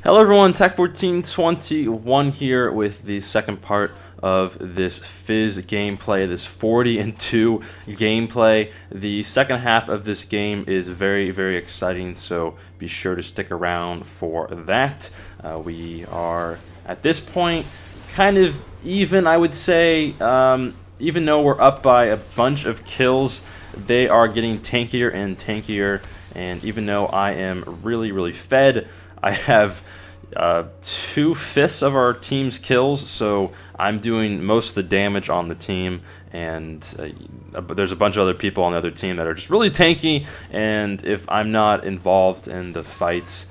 Hello everyone, Tech1421 here with the second part of this Fizz gameplay, this 40-2 gameplay. The second half of this game is very, very exciting, so be sure to stick around for that. We are, at this point, kind of even, I would say. Even though we're up by a bunch of kills, they are getting tankier and tankier, and even though I am really, really fed, I have 2/5 of our team's kills, so I'm doing most of the damage on the team, and there's a bunch of other people on the other team that are just really tanky, and if I'm not involved in the fights,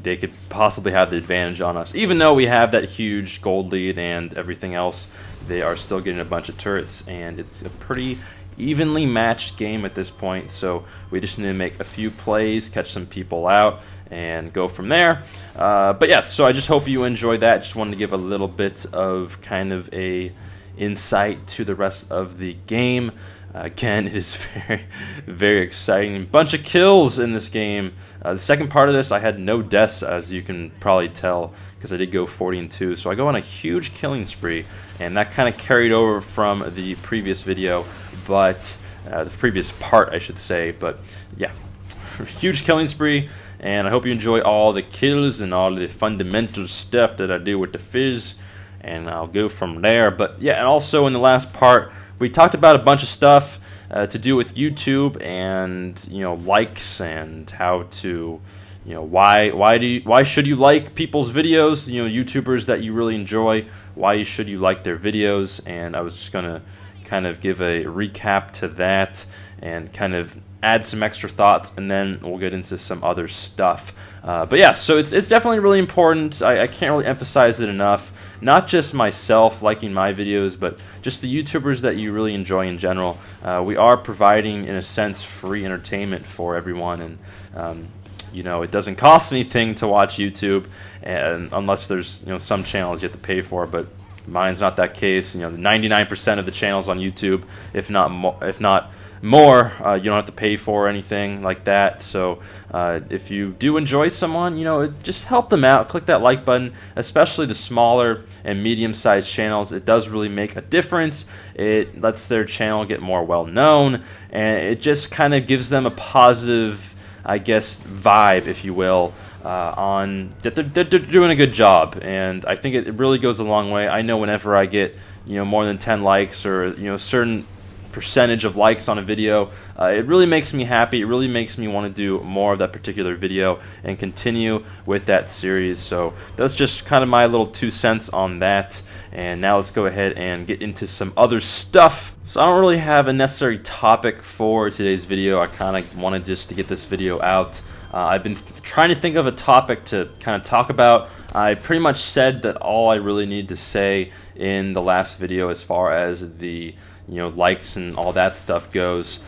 they could possibly have the advantage on us. Even though we have that huge gold lead and everything else, they are still getting a bunch of turrets, and it's a pretty evenly matched game at this point, so we just need to make a few plays, catch some people out, and go from there. But yeah, so I just hope you enjoyed that. Just wanted to give a little bit of kind of a insight to the rest of the game. Again, it is very, very exciting. Bunch of kills in this game. The second part of this, I had no deaths, as you can probably tell, because I did go 40-2. So I go on a huge killing spree, and that kind of carried over from the previous video, but the previous part, I should say. But yeah, huge killing spree, and I hope you enjoy all the kills and all the fundamental stuff that I do with the Fizz, and I'll go from there. But yeah, and also in the last part, we talked about a bunch of stuff to do with YouTube and, you know, likes and how to, you know, why should you like people's videos, you know, YouTubers that you really enjoy, why should you like their videos. And I was just gonna kind of give a recap to that and kind of add some extra thoughts, and then we'll get into some other stuff. But yeah, so it's definitely really important. I can't really emphasize it enough. Not just myself liking my videos, but just the YouTubers that you really enjoy in general. We are providing, in a sense, free entertainment for everyone, and you know, it doesn't cost anything to watch YouTube, and unless there's, you know, some channels you have to pay for, but mine's not that case. You know, 99% of the channels on YouTube, if not more, you don't have to pay for anything like that. So if you do enjoy someone, you know, just help them out. Click that like button, especially the smaller and medium-sized channels. It does really make a difference. It lets their channel get more well-known, and it just kind of gives them a positive, I guess, vibe, if you will, on that they're doing a good job. And I think it really goes a long way. I know whenever I get, you know, more than 10 likes, or, you know, certain percentage of likes on a video, it really makes me happy. It really makes me want to do more of that particular video and continue with that series. So that's just kind of my little 2 cents on that. And now let's go ahead and get into some other stuff. So I don't really have a necessary topic for today's video. I kind of wanted just to get this video out. I've been trying to think of a topic to kind of talk about. I pretty much said that all I really need to say in the last video as far as the, you know, likes and all that stuff goes,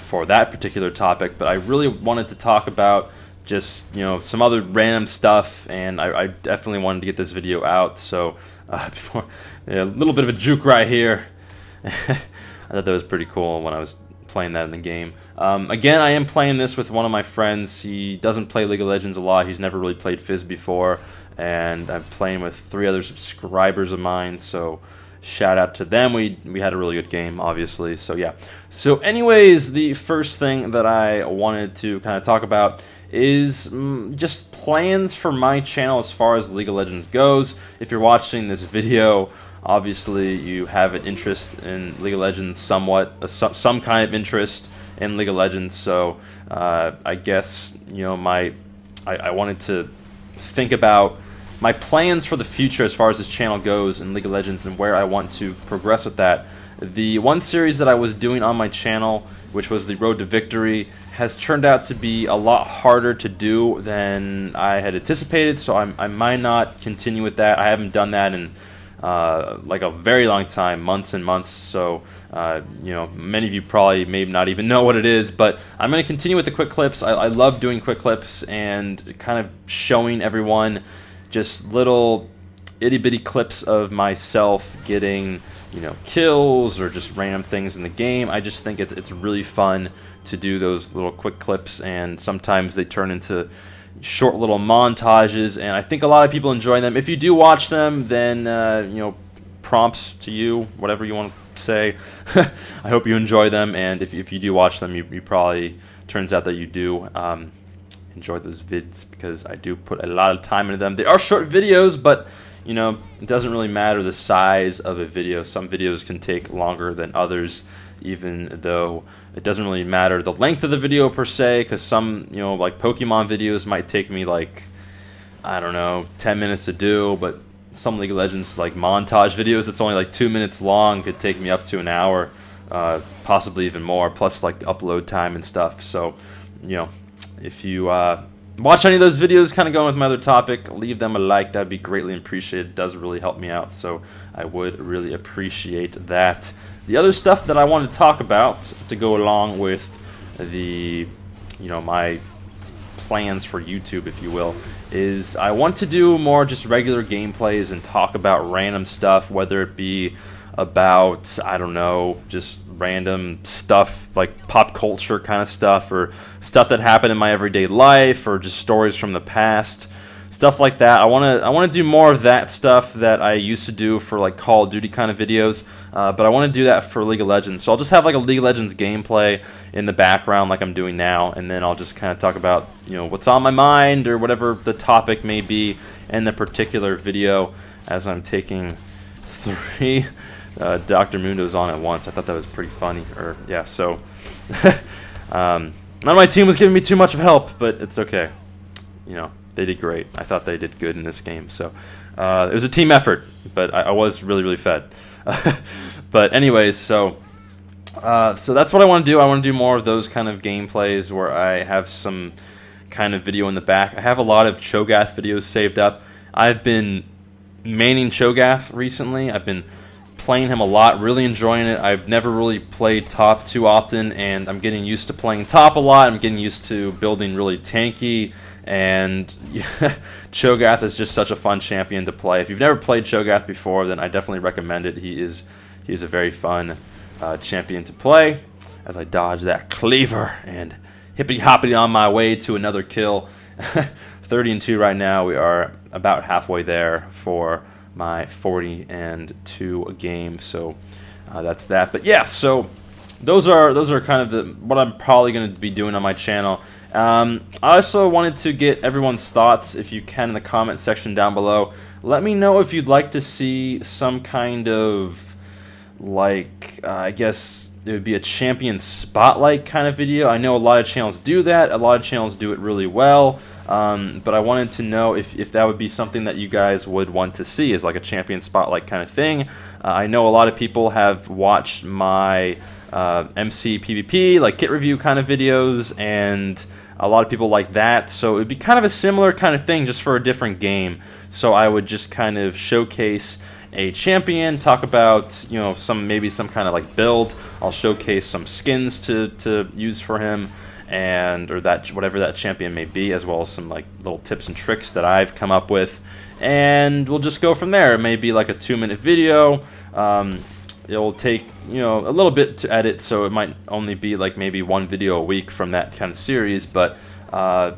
for that particular topic. But I really wanted to talk about just, you know, some other random stuff, and I definitely wanted to get this video out. So before, a little bit of a juke right here. I thought that was pretty cool when I was playing that in the game. Again, I am playing this with one of my friends. He doesn't play League of Legends a lot. He's never really played Fizz before, and I'm playing with 3 other subscribers of mine, so shout out to them. We had a really good game, obviously. So yeah. So anyways, the first thing that I wanted to kind of talk about is just plans for my channel as far as League of Legends goes. If you're watching this video, obviously you have an interest in League of Legends, somewhat, some kind of interest in League of Legends. So I guess, you know, I wanted to think about my plans for the future as far as this channel goes in League of Legends and where I want to progress with that. The one series that I was doing on my channel, which was the Road to Victory, has turned out to be a lot harder to do than I had anticipated, so I might not continue with that. I haven't done that in like a very long time, months and months. So you know, many of you probably maybe not even know what it is, but I'm going to continue with the quick clips. I love doing quick clips and kind of showing everyone just little itty-bitty clips of myself getting, you know, kills or just random things in the game. I just think it's really fun to do those little quick clips, and sometimes they turn into, short little montages, and I think a lot of people enjoy them. If you do watch them, then you know, prompts to you, whatever you want to say. I hope you enjoy them, and if you do watch them, you probably, turns out that you do enjoy those vids, because I do put a lot of time into them. They are short videos, but you know, it doesn't really matter the size of a video. Some videos can take longer than others, even though it doesn't really matter the length of the video per se, because some, you know, like Pokemon videos might take me like, I don't know, 10 minutes to do, but some League of Legends like montage videos that's only like 2 minutes long could take me up to an hour, possibly even more, plus like the upload time and stuff. So, you know, if you watch any of those videos kind of going with my other topic, leave them a like. That would be greatly appreciated. It does really help me out, so I would really appreciate that. The other stuff that I wanted to talk about to go along with the, you know, my plans for YouTube, if you will, is I want to do more just regular gameplays and talk about random stuff, whether it be about, I don't know, just random stuff like pop culture kind of stuff, or stuff that happened in my everyday life, or just stories from the past, stuff like that. I want to do more of that stuff that I used to do for like Call of Duty kind of videos, but I want to do that for League of Legends. So I'll just have like a League of Legends gameplay in the background like I'm doing now, and then I'll just kind of talk about, you know, what's on my mind or whatever the topic may be in the particular video, as I'm taking 3 Dr Mundo's on at once. I thought that was pretty funny. Or yeah, so none of my team was giving me too much of help, but it's okay. You know, they did great. I thought they did good in this game. So it was a team effort, but I was really fed. But anyways, so that's what I want to do. I want to do more of those kind of gameplays where I have some kind of video in the back. I have a lot of Cho'Gath videos saved up. I've been maining Cho'Gath recently. I've been playing him a lot, really enjoying it. I've never really played top too often, and I'm getting used to playing top a lot. I'm getting used to building really tanky, and Cho'Gath is just such a fun champion to play. If you've never played Cho'Gath before, then I definitely recommend it. He is a very fun champion to play. As I dodge that cleaver and hippity-hoppity on my way to another kill. 30-2 right now. We are about halfway there for my 40-2 game, so that's that. But yeah, so those are kind of what I'm probably going to be doing on my channel. I also wanted to get everyone's thoughts, if you can, in the comment section down below. Let me know if you'd like to see some kind of, like, I guess it would be a champion spotlight kind of video. I know a lot of channels do that. A lot of channels do it really well. But I wanted to know if that would be something that you guys would want to see, is like a champion spotlight kind of thing. I know a lot of people have watched my MC PvP, like kit review kind of videos, and a lot of people like that. So it would be kind of a similar kind of thing, just for a different game. So I would just kind of showcase a champion, talk about, you know, maybe some kind of like build. I'll showcase some skins to use for him, or that, whatever that champion may be, as well as some like little tips and tricks that I've come up with, and we'll just go from there. It may be like a 2-minute video. It'll take, you know, a little bit to edit, so it might only be like maybe 1 video a week from that kind of series, but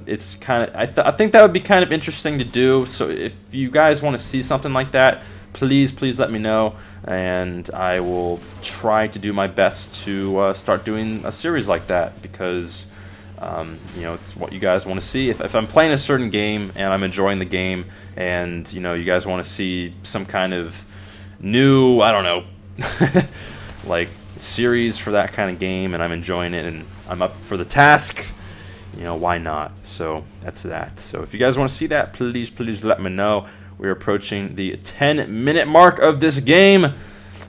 it's kind of, I think that would be kind of interesting to do. So if you guys want to see something like that, please let me know, and I will try to do my best to start doing a series like that, because you know, it's what you guys want to see. If I'm playing a certain game and I'm enjoying the game, and you know, you guys want to see some kind of new, I don't know, like series for that kind of game, and I'm enjoying it and I'm up for the task, you know, why not? So that's that. So if you guys want to see that, please let me know. We're approaching the 10-minute mark of this game,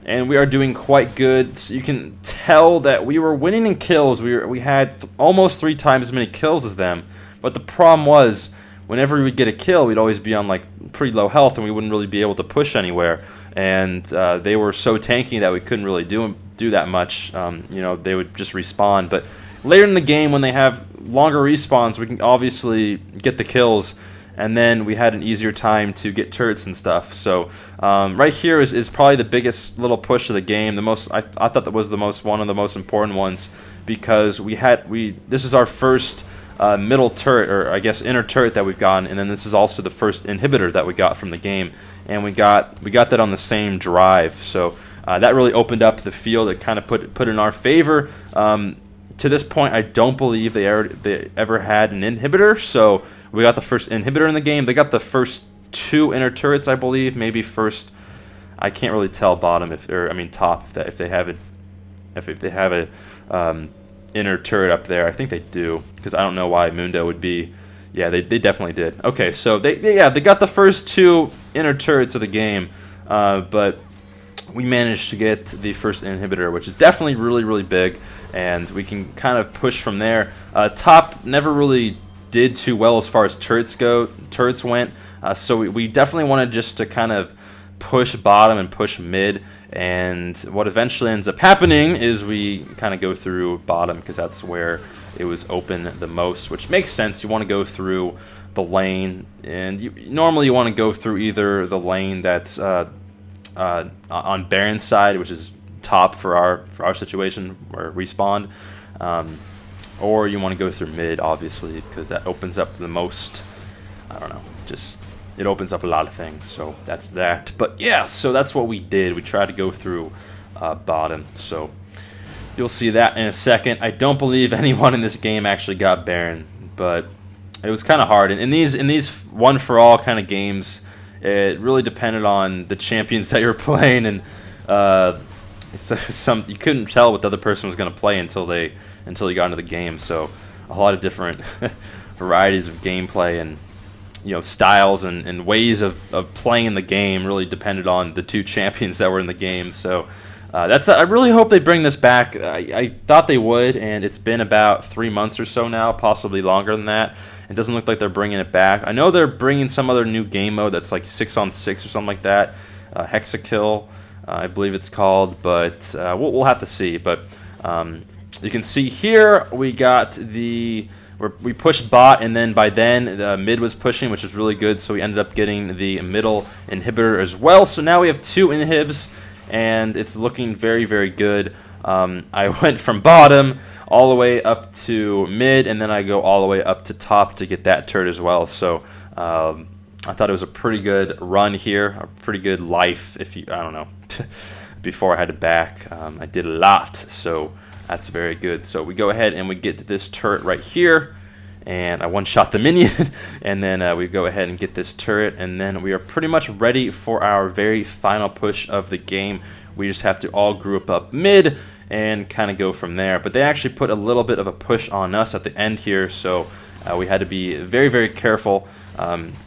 and we are doing quite good. So you can tell that we were winning in kills. We had almost 3 times as many kills as them, but the problem was, whenever we would get a kill, we'd always be on like pretty low health, and we wouldn't really be able to push anywhere. And they were so tanky that we couldn't really do that much. You know, they would just respawn. But later in the game, when they have longer respawns, we can obviously get the kills, and then we had an easier time to get turrets and stuff. So right here is probably the biggest little push of the game. I thought that was one of the most important ones, because this is our first middle turret, or I guess inner turret that we've gotten, and then this is also the first inhibitor that we got from the game, and we got that on the same drive. So that really opened up the field. It kind of put in our favor. To this point, I don't believe they ever had an inhibitor, so we got the first inhibitor in the game. They got the first 2 inner turrets, I believe. Maybe first, I can't really tell bottom top if they have a inner turret up there. I think they do, because I don't know why Mundo would be. Yeah, they definitely did. Okay, so they got the first 2 inner turrets of the game, but we managed to get the first inhibitor, which is definitely really big, and we can kind of push from there. Top never really did too well as far as turrets went, so we definitely wanted just to kind of push bottom and push mid, and what eventually ends up happening is we kind of go through bottom because that's where it was open the most, which makes sense. You want to go through the lane, and normally you want to go through either the lane that's on Baron's side, which is top for our situation where we spawned, or you want to go through mid, obviously, because that opens up the most. I don't know, just it opens up a lot of things. So that's that. But yeah, so that's what we did. We tried to go through bottom. So you'll see that in a second. I don't believe anyone in this game actually got Baron, but it was kind of hard. And in these one for all kind of games, it really depended on the champions that you were playing, and you couldn't tell what the other person was going to play until you got into the game. So a lot of different varieties of gameplay and styles and ways of playing the game really depended on the 2 champions that were in the game. So I really hope they bring this back. I thought they would, and it's been about 3 months or so now, possibly longer than that. It doesn't look like they're bringing it back. I know they're bringing some other new game mode that's like 6-on-6 or something like that. Hexakill, I believe it's called, but we'll have to see. But you can see here we got we pushed bot, and then by then mid was pushing, which was really good. So we ended up getting the middle inhibitor as well. So now we have 2 inhibs, and it's looking very good. I went from bottom all the way up to mid, and then I go all the way up to top to get that turret as well. So I thought it was a pretty good run here, a pretty good life. I don't know, before I had to back, I did a lot, so that's very good. So we go ahead and we get to this turret right here, and I one-shot the minion, and then we go ahead and get this turret, and then we are pretty much ready for our very final push of the game. We just have to all group up mid and kind of go from there. But they actually put a little bit of a push on us at the end here, so we had to be very careful.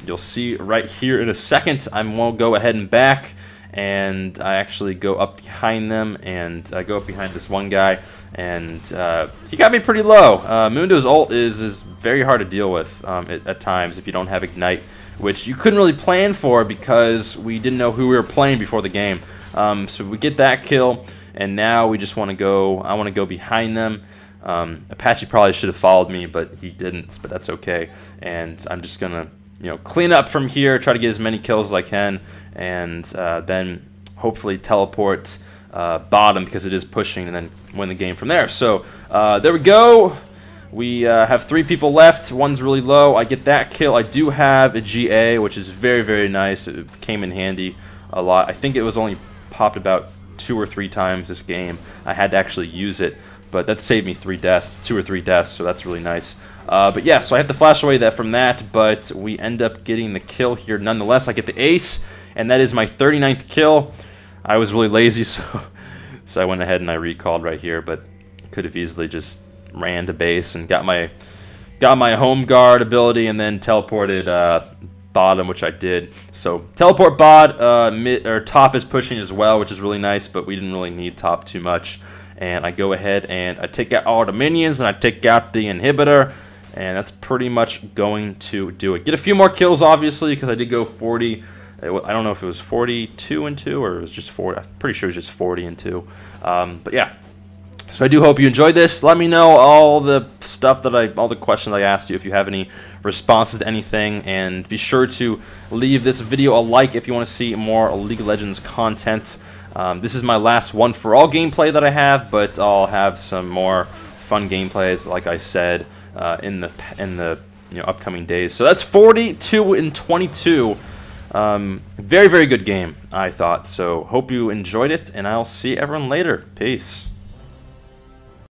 You'll see right here in a second, I won't go ahead and back, and I actually go up behind them, and I go up behind this one guy, and he got me pretty low. Mundo's ult is very hard to deal with at times if you don't have Ignite, which you couldn't really plan for because we didn't know who we were playing before the game. So we get that kill, and now we just want to go. I want to go behind them. Apache probably should have followed me, but he didn't. But that's okay. And I'm just gonna, clean up from here, try to get as many kills as I can, and then hopefully teleport bottom because it is pushing, and then win the game from there. So there we go. We have 3 people left. One's really low. I get that kill. I do have a GA, which is very nice. It came in handy a lot. I think it was only popped about 2 or 3 times this game. I had to actually use it, but that saved me 3 deaths, 2 or 3 deaths, so that's really nice. But yeah, so I have to flash away from that, but we end up getting the kill here. Nonetheless, I get the ace, and that is my 39th kill. I was really lazy, so I went ahead and I recalled right here, but could have easily just ran to base and got my home guard ability and then teleported bottom, which I did. So teleport bot, mid or top is pushing as well, which is really nice, but we didn't really need top too much. And I go ahead and I take out all the minions, and I take out the inhibitor, and that's pretty much going to do it. Get a few more kills, obviously, because I did go 40. I don't know if it was 42 and 2 or it was just 40. I'm pretty sure it was just 40 and 2. But yeah. So I do hope you enjoyed this. Let me know all the stuff all the questions I asked you, if you have any responses to anything, and be sure to leave this video a like if you want to see more League of Legends content. This is my last one for all gameplay that I have, but I'll have some more fun gameplays, like I said, in the upcoming days. So that's 42-22. Very, very good game, I thought. So hope you enjoyed it, and I'll see everyone later. Peace.